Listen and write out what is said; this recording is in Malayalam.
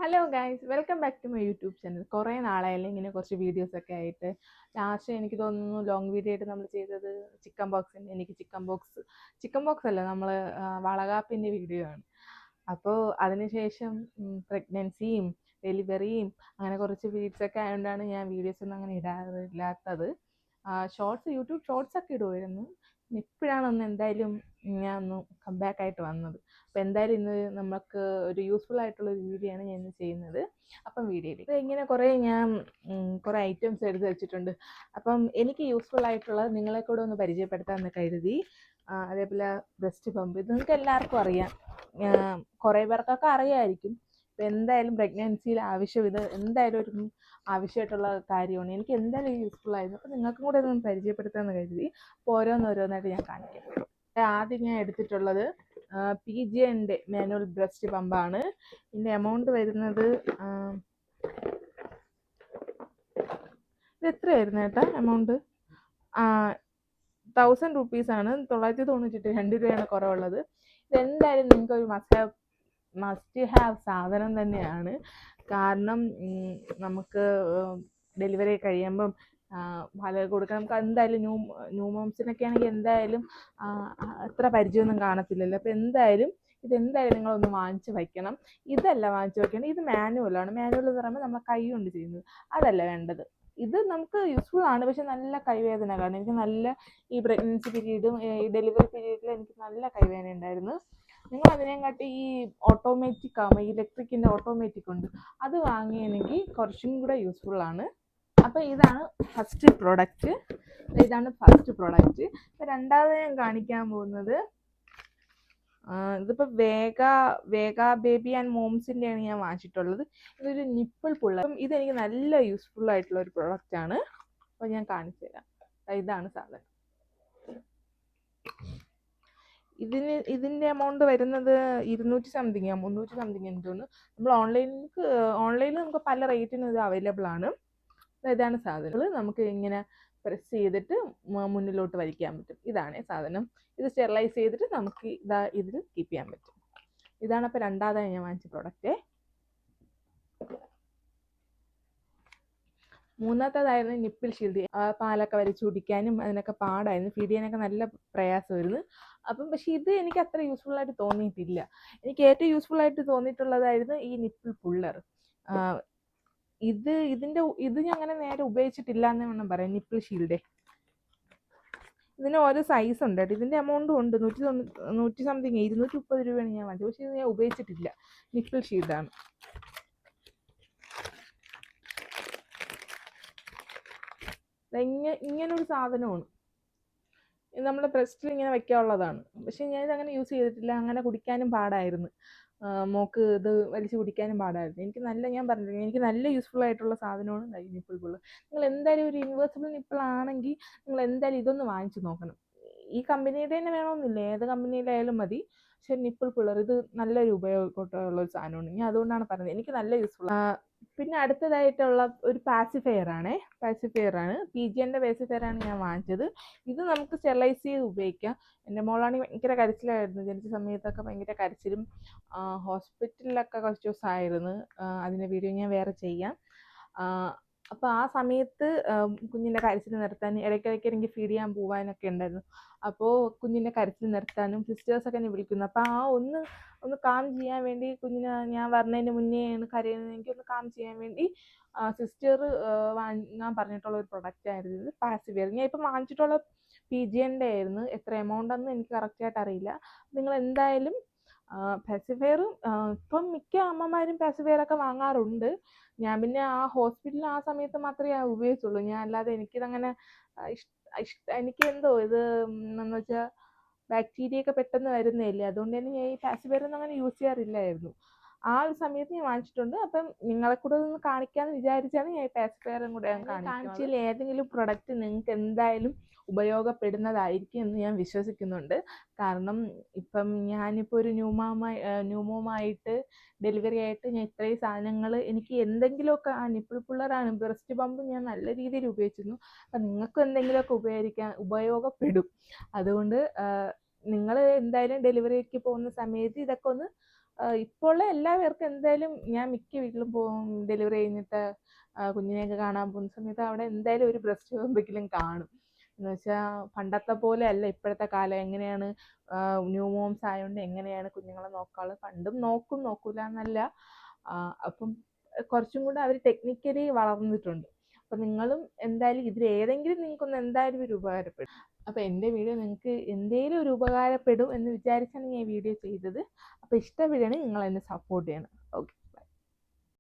Hello guys, welcome back to my YouTube channel. കുറേ നാളായല്ലേ ഇങ്ങനെ കുറച്ച് വീഡിയോസൊക്കെ ആയിട്ട്. ലാസ്റ്റ് എനിക്ക് തോന്നുന്നു ലോങ് വീഡിയോ ആയിട്ട് നമ്മൾ ചെയ്തത് ചിക്കൻ ബോക്സിൻ്റെ. എനിക്ക് ചിക്കൻ ബോക്സ് അല്ല, നമ്മൾ വളകാപ്പിൻ്റെ വീഡിയോ ആണ്. അപ്പോൾ അതിനുശേഷം പ്രഗ്നൻസിയും ഡെലിവറിയും അങ്ങനെ കുറച്ച് വീഡ്സൊക്കെ ആയതുകൊണ്ടാണ് ഞാൻ വീഡിയോസൊന്നും അങ്ങനെ ഇടാറില്ലാത്തത്. യൂട്യൂബ് ഷോർട്സ് ഒക്കെ ഇടുമായിരുന്നു. ഇപ്പോഴാണ് എന്തായാലും ഞാൻ ഒന്ന് കംബാക്ക് ആയിട്ട് വന്നത്. അപ്പോൾ എന്തായാലും ഇന്ന് നമുക്ക് ഒരു യൂസ്ഫുൾ ആയിട്ടുള്ള ഒരു വീഡിയോ ആണ് ഞാൻ ഇന്ന് ചെയ്യുന്നത്. അപ്പം വീഡിയോയിൽ ഇങ്ങനെ കുറേ ഐറ്റംസ് എടുത്ത് വെച്ചിട്ടുണ്ട്. അപ്പം എനിക്ക് യൂസ്ഫുൾ ആയിട്ടുള്ളത് നിങ്ങളെ കൂടെ ഒന്ന് പരിചയപ്പെടുത്താമെന്ന് കരുതി. അതേപോലെ ബ്രസ്റ്റ് പമ്പ്, ഇത് നിങ്ങൾക്ക് എല്ലാവർക്കും അറിയാം. കുറേ പേർക്കൊക്കെ അറിയാമായിരിക്കും. ഇപ്പം എന്തായാലും പ്രഗ്നൻസിയിൽ ഇത് എന്തായാലും ഒരു ആവശ്യമായിട്ടുള്ള കാര്യമാണ്. എനിക്ക് എന്തായാലും യൂസ്ഫുൾ ആയിരുന്നു. അപ്പം നിങ്ങൾക്കും കൂടെ ഒന്ന് പരിചയപ്പെടുത്താമെന്ന് കരുതി. അപ്പോൾ ഓരോന്നോരോന്നായിട്ട് ഞാൻ കാണിക്കാം. ആദ്യം ഞാൻ എടുത്തിട്ടുള്ളത് PGN മാനുവൽ ബ്രസ്റ്റ് പമ്പാണ്. ഇതിൻ്റെ എമൗണ്ട് വരുന്നത് ഇത് എത്രയായിരുന്നു ചേട്ടാ എമൗണ്ട്? 1000 റുപ്പീസാണ്. 998 2 രൂപയാണ് കുറവുള്ളത്. ഇതെന്തായാലും നിങ്ങൾക്കൊരു മസ്റ്റ് ഹാവ് സാധനം തന്നെയാണ്. കാരണം നമുക്ക് ഡെലിവറി കഴിയുമ്പം പാല് കൊടുക്കാൻ നമുക്ക് എന്തായാലും ന്യൂ മോംസിനൊക്കെ ആണെങ്കിൽ എന്തായാലും അത്ര പരിചയമൊന്നും കാണത്തില്ലല്ലോ. അപ്പോൾ ഇതെന്തായാലും നിങ്ങളൊന്ന് വാങ്ങിച്ച് വയ്ക്കണം. ഇതല്ല വാങ്ങിച്ച് വയ്ക്കണം, ഇത് മാനുവലാണ്. മാനുവൽ എന്ന് പറയുമ്പോൾ നമ്മൾ കൈ കൊണ്ട് ചെയ്യുന്നത്, അതല്ല വേണ്ടത്. ഇത് നമുക്ക് യൂസ്ഫുൾ ആണ്, പക്ഷെ നല്ല കൈവേദന. കാരണം എനിക്ക് നല്ല ഈ പ്രഗ്നൻസി പീരീഡും ഈ ഡെലിവറി പീരീഡിലും എനിക്ക് നല്ല കൈവേദന ഉണ്ടായിരുന്നു. നിങ്ങൾ അതിനെക്കാട്ടി ഈ ഓട്ടോമാറ്റിക് ആകുമ്പോൾ ഇലക്ട്രിക്കിൻ്റെ ഓട്ടോമാറ്റിക് ഉണ്ട്, അത് വാങ്ങിയെങ്കിൽ കുറച്ചും കൂടെ യൂസ്ഫുൾ ആണ്. അപ്പോൾ ഇതാണ് ഫസ്റ്റ് പ്രോഡക്റ്റ്. രണ്ടാമത് ഞാൻ കാണിക്കാൻ പോകുന്നത് ഇതിപ്പോൾ വേഗ ബേബി ആൻഡ് മോംസിൻ്റെയാണ് ഞാൻ വാങ്ങിച്ചിട്ടുള്ളത്. ഇതൊരു നിപ്പിൾ പുള്ളർ. അപ്പം ഇതെനിക്ക് നല്ല യൂസ്ഫുൾ ആയിട്ടുള്ള ഒരു പ്രോഡക്റ്റ് ആണ്. അപ്പോൾ ഞാൻ കാണിച്ചു തരാം. ഇതാണ് സാധനം. ഇതിൻ്റെ എമൗണ്ട് വരുന്നത് 200 സംതിങ് 300 സംതിങ് എന്ന് തോന്നുന്നു. നമ്മൾ ഓൺലൈനിൽ നമുക്ക് പല റേറ്റിനും ഇത് അവൈലബിൾ ആണ്. ഇതാണ് സാധനങ്ങൾ. നമുക്ക് ഇങ്ങനെ പ്രസ് ചെയ്തിട്ട് മുന്നിലോട്ട് വലിക്കാൻ പറ്റും. ഇതാണ് സാധനം. ഇത് സ്റ്റെറിലൈസ് ചെയ്തിട്ട് നമുക്ക് ഇതിൽ കീപ്പ് ചെയ്യാൻ പറ്റും. ഇതാണ് അപ്പോൾ രണ്ടാമതായി ഞാൻ വാങ്ങിച്ച പ്രോഡക്റ്റ്. മൂന്നാമത്തേതായിരുന്നു nipple shield. പാലൊക്കെ വലിച്ചു കുടിക്കാനും അതിനൊക്കെ പാടായിരുന്നു, ഫീഡ് ചെയ്യാനൊക്കെ നല്ല പ്രയാസമായിരുന്നു. പക്ഷെ ഇത് എനിക്ക് അത്ര യൂസ്ഫുൾ ആയിട്ട് തോന്നിയിട്ടില്ല. എനിക്ക് ഏറ്റവും യൂസ്ഫുൾ ആയിട്ട് തോന്നിയിട്ടുള്ളതായിരുന്നു ഈ നിപ്പിൾ പുള്ളർ. ഇത് ഞാൻ അങ്ങനെ നേരെ ഉപയോഗിച്ചിട്ടില്ല എന്ന് വേണം പറയാം. നിപ്പിൾ ഷീൽഡ് ഇതിന് ഓരോ സൈസ് ഉണ്ട് കേട്ടോ. ഇതിൻ്റെ എമൗണ്ടും ഉണ്ട്. 100 സംതിങ് 230 രൂപയാണ് ഞാൻ വാങ്ങിച്ചത്. പക്ഷെ ഇത് ഞാൻ ഉപയോഗിച്ചിട്ടില്ല. നിപ്പിൾ ഷീൽഡാണ്. ഇങ്ങനൊരു സാധനമാണ്. ഇത് നമ്മുടെ ബ്രസ്റ്റിൽ ഇങ്ങനെ വയ്ക്കാനുള്ളതാണ്. പക്ഷെ ഞാനിതങ്ങനെ യൂസ് ചെയ്തിട്ടില്ല. അങ്ങനെ കുടിക്കാനും പാടായിരുന്നു. മോക്ക് ഇത് വലിച്ചു കുടിക്കാനും പാടായിരുന്നു. ഞാൻ പറഞ്ഞില്ല, എനിക്ക് നല്ല യൂസ്ഫുൾ ആയിട്ടുള്ള സാധനമാണ് ഈ നിപ്പിൾ പുള്ളർ. നിങ്ങൾ എന്തായാലും ഒരു യൂണിവേഴ്സൽ നിപ്പിൾ ആണെങ്കിൽ നിങ്ങൾ എന്തായാലും ഇതൊന്ന് വാങ്ങിച്ചു നോക്കണം. ഈ കമ്പനിയുടെ തന്നെ വേണമെന്നില്ല, ഏത് കമ്പനിയിലായാലും മതി. പക്ഷെ നിപ്പിൾ പുള്ളർ ഇത് നല്ലൊരു ഉപയോഗമുള്ള ഒരു സാധനമാണ്. ഞാൻ അതുകൊണ്ടാണ് പറഞ്ഞത്, എനിക്ക് നല്ല യൂസ്ഫുൾ. പിന്നെ അടുത്തതായിട്ടുള്ള ഒരു പാസിഫയർ ആണ്. PGN പാസിഫയർ ആണ് ഞാൻ വാങ്ങിച്ചത്. ഇത് നമുക്ക് സ്റ്റെറിലൈസ് ചെയ്ത് ഉപയോഗിക്കാം. എൻ്റെ മോളാണെങ്കിൽ ഭയങ്കര കരച്ചിലായിരുന്നു. ജനിച്ച സമയത്തൊക്കെ ഭയങ്കര കരച്ചിലും ഹോസ്പിറ്റലിലൊക്കെ കുറച്ച് ദിവസമായിരുന്നു. അതിൻ്റെ വീഡിയോ ഞാൻ വേറെ ചെയ്യാം. അപ്പോൾ ആ സമയത്ത് കുഞ്ഞിൻ്റെ കരച്ചിൽ നിർത്താൻ ഇടയ്ക്കിടയ്ക്ക് എനിക്ക് ഫീഡ് ചെയ്യാൻ പോകാനൊക്കെ ഉണ്ടായിരുന്നു. അപ്പോൾ കുഞ്ഞിൻ്റെ കരച്ചിൽ നിർത്താനും സിസ്റ്റേഴ്സൊക്കെ എന്നെ വിളിക്കുന്നു. അപ്പോൾ ഒന്ന് കാം ചെയ്യാൻ വേണ്ടി, കുഞ്ഞിനെ ഞാൻ പറഞ്ഞതിന് മുന്നേയാണ് കരയുന്നതെങ്കിൽ ഒന്ന് കാം ചെയ്യാൻ വേണ്ടി സിസ്റ്റർ വാങ്ങാൻ പറഞ്ഞിട്ടുള്ള ഒരു പ്രൊഡക്റ്റ് ആയിരുന്നു ഇത്, പാസിഫയർ. ഞാൻ ഇപ്പം വാങ്ങിച്ചിട്ടുള്ള PGN ആയിരുന്നു. എത്ര എമൗണ്ട് എന്ന് എനിക്ക് കറക്റ്റായിട്ട് അറിയില്ല. നിങ്ങൾ എന്തായാലും പാസിഫയർ ഇപ്പം മിക്ക അമ്മമാരും പാസിഫയറൊക്കെ വാങ്ങാറുണ്ട്. ഞാൻ പിന്നെ ആ ഹോസ്പിറ്റലിൽ ആ സമയത്ത് മാത്രമേ ഉപയോഗിച്ചുള്ളൂ. ഞാൻ അല്ലാതെ എനിക്കിതങ്ങനെ എനിക്ക് എന്തോ ഇത് എന്ന് വെച്ചാൽ ബാക്ടീരിയ ഒക്കെ പെട്ടെന്ന് വരുന്നതല്ലേ, അതുകൊണ്ട് തന്നെ ഞാൻ ഈ പാസിഫയർ ഒന്നും അങ്ങനെ യൂസ് ചെയ്യാറില്ലായിരുന്നു. ആ ഒരു സമയത്ത് ഞാൻ വാങ്ങിച്ചിട്ടുണ്ട്. അപ്പം നിങ്ങളെ കൂടെ ഒന്ന് കാണിക്കാമെന്ന് വിചാരിച്ചാണ് ഞാൻ ഈ പാസിഫയറും കൂടെ കാണിച്ചതിൽ ഏതെങ്കിലും പ്രൊഡക്റ്റ് നിങ്ങൾക്ക് എന്തായാലും ഉപയോഗപ്പെടുന്നതായിരിക്കും എന്ന് ഞാൻ വിശ്വസിക്കുന്നുണ്ട്. കാരണം ഇപ്പം ഞാനിപ്പോൾ ഒരു ന്യൂമോമായിട്ട് ഡെലിവറി ആയിട്ട് ഞാൻ ഇത്രയും സാധനങ്ങൾ എനിക്ക് എന്തെങ്കിലുമൊക്കെ നിപ്പിൾ പുള്ളറാണ്, ബ്രസ്റ്റ് പമ്പ് ഞാൻ നല്ല രീതിയിൽ ഉപയോഗിച്ചിരുന്നു. അപ്പം നിങ്ങൾക്കും എന്തെങ്കിലുമൊക്കെ ഉപയോഗപ്പെടും. അതുകൊണ്ട് നിങ്ങൾ എന്തായാലും ഡെലിവറിക്ക് പോകുന്ന സമയത്ത് ഇതൊക്കെ ഒന്ന് ഇപ്പോൾ ഉള്ള എല്ലാ പേർക്കും എന്തായാലും ഞാൻ മിക്ക വീട്ടിലും പോകും ഡെലിവറി കഴിഞ്ഞിട്ട് കുഞ്ഞിനെയൊക്കെ കാണാൻ പോകുന്ന സമയത്ത് അവിടെ എന്തായാലും ഒരു ബ്രസ്റ്റ് പമ്പെങ്കിലും കാണും. എന്ന് വെച്ചാൽ പണ്ടത്തെ പോലെ അല്ല ഇപ്പോഴത്തെ കാലം. എങ്ങനെയാണ് ന്യൂ മോംസ് ആയതുകൊണ്ട് എങ്ങനെയാണ് കുഞ്ഞുങ്ങളെ നോക്കാനുള്ളത്, പണ്ടും നോക്കും, നോക്കൂല എന്നല്ല. അപ്പം കുറച്ചും കൂടെ അവർ ടെക്നിക്കലി വളർന്നിട്ടുണ്ട്. അപ്പം നിങ്ങളും എന്തായാലും ഇതിൽ ഏതെങ്കിലും നിങ്ങൾക്കൊന്ന് എന്തായാലും ഒരു ഉപകാരപ്പെടും. അപ്പോൾ എൻ്റെ വീഡിയോ നിങ്ങൾക്ക് എന്തെങ്കിലും ഒരു ഉപകാരപ്പെടും എന്ന് വിചാരിച്ചാണ് ഞാൻ ഈ വീഡിയോ ചെയ്തത്. അപ്പോൾ ഇഷ്ടപ്പെടുകയാണെങ്കിൽ നിങ്ങൾ എന്നെ സപ്പോർട്ട് ചെയ്യണം. ഓക്കെ.